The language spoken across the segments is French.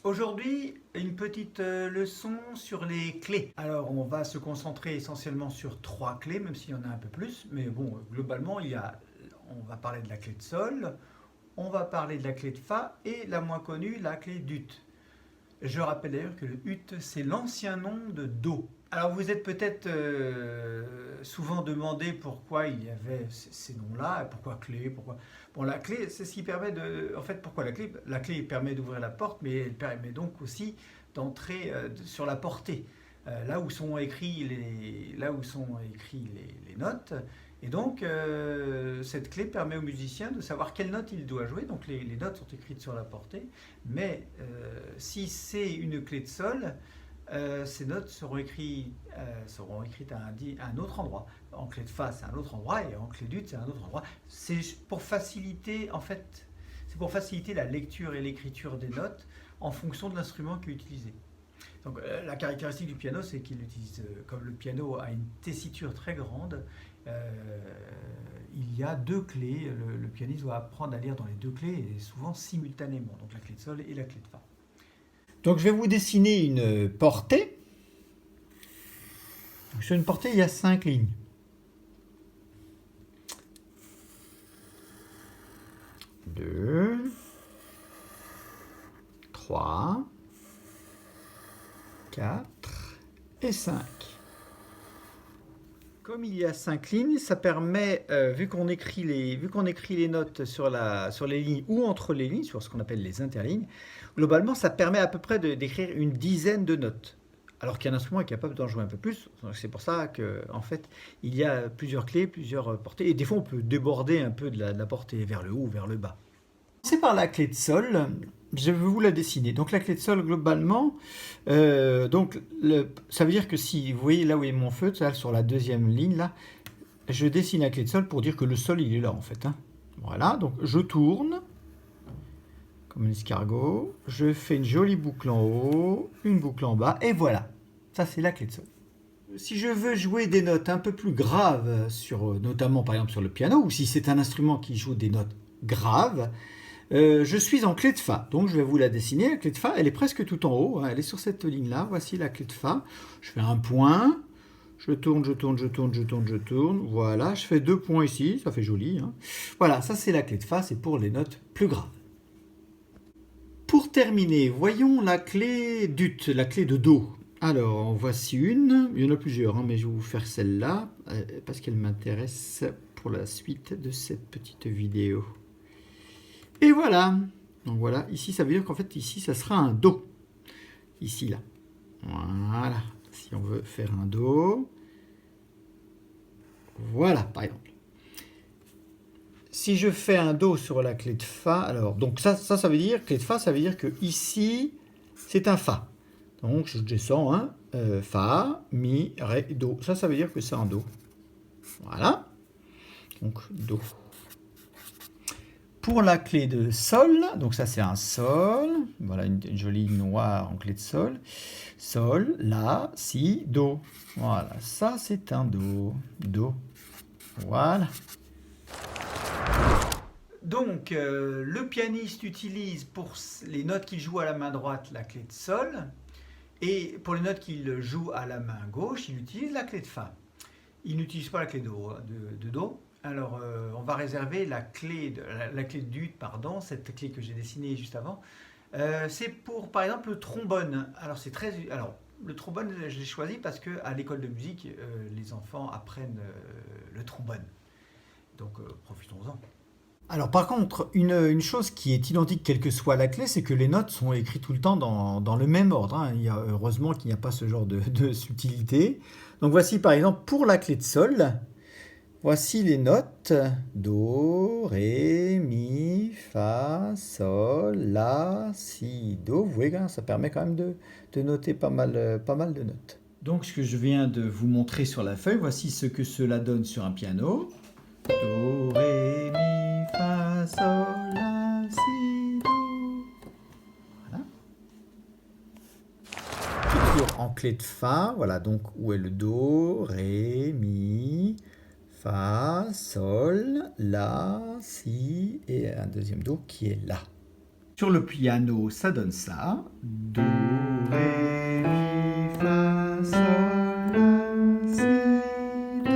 Aujourd'hui, une petite leçon sur les clés. Alors, on va se concentrer essentiellement sur trois clés, même s'il y en a un peu plus. Mais bon, globalement, on va parler de la clé de sol, on va parler de la clé de fa et la moins connue, la clé d'ut. Je rappelle d'ailleurs que le ut, c'est l'ancien nom de do. Alors, vous êtes peut-être souvent demandé pourquoi il y avait ces noms-là, pourquoi clé, pourquoi... Bon, la clé, c'est ce qui permet de... En fait, pourquoi la clé? La clé permet d'ouvrir la porte, mais elle permet donc aussi d'entrer sur la portée, là où sont écrits les notes. Et donc, cette clé permet au musicien de savoir quelle note il doit jouer. Donc, les notes sont écrites sur la portée. Mais si c'est une clé de sol, ces notes seront écrites à un autre endroit. En clé de fa, c'est un autre endroit, et en clé d'ut, c'est un autre endroit. C'est pour faciliter, en fait, c'est pour faciliter la lecture et l'écriture des notes en fonction de l'instrument qui est utilisé. Donc, la caractéristique du piano, c'est qu'il utilise, comme le piano a une tessiture très grande, il y a deux clés. Le pianiste doit apprendre à lire dans les deux clés, et souvent simultanément, donc la clé de sol et la clé de fa. Donc je vais vous dessiner une portée. Sur une portée, il y a 5 lignes. Deux, 3, 4 et 5. Comme il y a 5 lignes, ça permet, vu qu'on écrit les notes sur les lignes ou entre les lignes, sur ce qu'on appelle les interlignes, globalement, ça permet à peu près d'écrire une dizaine de notes. Alors qu'un instrument est capable d'en jouer un peu plus. C'est pour ça qu'en fait, il y a plusieurs clés, plusieurs portées. Et des fois, on peut déborder un peu de la portée vers le haut ou vers le bas. C'est par la clé de sol. Je vais vous la dessiner. Donc la clé de sol, globalement, ça veut dire que si vous voyez là où est mon feutre, là, sur la deuxième ligne, là, je dessine la clé de sol pour dire que le sol, il est là, en fait. Voilà, donc je tourne, comme un escargot, je fais une jolie boucle en haut, une boucle en bas, et voilà. Ça, c'est la clé de sol. Si je veux jouer des notes un peu plus graves, notamment par exemple sur le piano, ou si c'est un instrument qui joue des notes graves, je suis en clé de fa, donc je vais vous la dessiner. La clé de fa, elle est presque tout en haut, elle est sur cette ligne-là. Voici la clé de fa. Je fais un point, je tourne, je tourne, je tourne, je tourne, je tourne. Voilà, je fais 2 points ici, ça fait joli. Voilà, ça c'est la clé de fa, c'est pour les notes plus graves. Pour terminer, voyons la clé d'ut, la clé de do. Alors, en voici une. Il y en a plusieurs, mais je vais vous faire celle-là, parce qu'elle m'intéresse pour la suite de cette petite vidéo. Et voilà. Donc voilà, ici ça veut dire qu'en fait ici ça sera un do. Ici là. Voilà. Si on veut faire un do. Voilà par exemple. Si je fais un do sur la clé de fa, alors donc ça veut dire, clé de fa, ça veut dire que ici c'est un fa. Donc je descends fa, mi, ré, do. Ça veut dire que c'est un do. Voilà. Donc do. Pour la clé de sol, donc ça c'est un sol, voilà une jolie ligne noire en clé de sol, sol, la, si, do, voilà, ça c'est un do, do, voilà. Donc le pianiste utilise pour les notes qu'il joue à la main droite la clé de sol, et pour les notes qu'il joue à la main gauche, il utilise la clé de fa. Il n'utilise pas la clé de do. Alors, on va réserver la clé d'ut, pardon, cette clé que j'ai dessinée juste avant. C'est pour, par exemple, le trombone. Alors, le trombone, je l'ai choisi parce qu'à l'école de musique, les enfants apprennent le trombone. Donc, profitons-en. Alors par contre, une chose qui est identique quelle que soit la clé, c'est que les notes sont écrites tout le temps dans le même ordre. Heureusement qu'il n'y a pas ce genre de subtilité. Donc voici par exemple pour la clé de sol, voici les notes do, ré, mi, fa, sol, la, si, do. Vous voyez, ça permet quand même de noter pas mal de notes. Donc ce que je viens de vous montrer sur la feuille, voici ce que cela donne sur un piano. Do, ré, mi, fa, sol, la, si, do. Voilà. Toujours en clé de fa, voilà donc où est le do, ré, mi, fa, sol, la, si et un deuxième do qui est là. Sur le piano, ça donne ça. Do, ré, mi, fa, sol, la, si, do.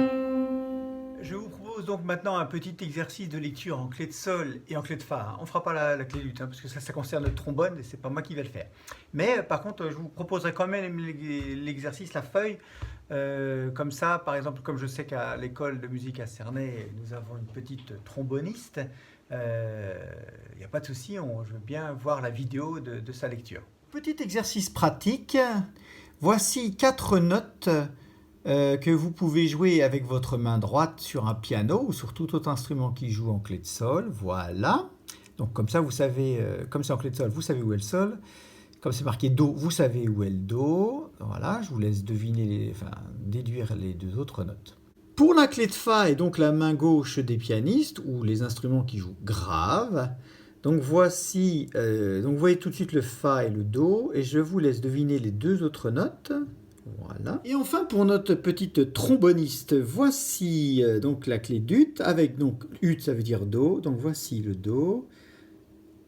Je vous propose donc maintenant un petit exercice de lecture en clé de sol et en clé de fa. On ne fera pas la clé luth, parce que ça concerne le trombone et c'est pas moi qui vais le faire. Mais par contre, je vous proposerai quand même l'exercice, la feuille. Comme ça, par exemple, comme je sais qu'à l'école de musique à Cernay, nous avons une petite tromboniste, il n'y a pas de souci, je veux bien voir la vidéo de sa lecture. Petit exercice pratique. Voici 4 notes que vous pouvez jouer avec votre main droite sur un piano ou sur tout autre instrument qui joue en clé de sol. Voilà. Donc comme ça, vous savez, comme c'est en clé de sol, vous savez où est le sol. Comme c'est marqué Do, vous savez où est le Do. Voilà, je vous laisse deviner, déduire les 2 autres notes. Pour la clé de Fa et donc la main gauche des pianistes ou les instruments qui jouent grave, donc voici, donc vous voyez tout de suite le Fa et le Do et je vous laisse deviner les 2 autres notes. Voilà. Et enfin pour notre petite tromboniste, voici donc la clé d'Ut avec donc Ut ça veut dire Do, donc voici le Do.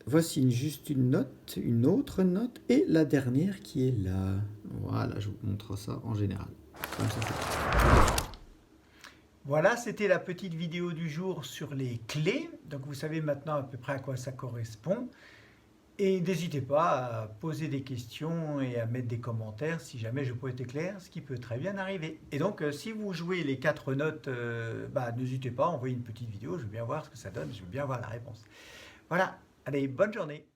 Voici juste une note, une autre note et la dernière qui est là. Voilà, je vous montre ça en général. Comme ça, voilà, c'était la petite vidéo du jour sur les clés. Donc vous savez maintenant à peu près à quoi ça correspond. Et n'hésitez pas à poser des questions et à mettre des commentaires si jamais je n'ai pas été clair, ce qui peut très bien arriver. Et donc si vous jouez les 4 notes, n'hésitez pas à envoyer une petite vidéo, je veux bien voir ce que ça donne, je veux bien voir la réponse. Voilà, allez, bonne journée.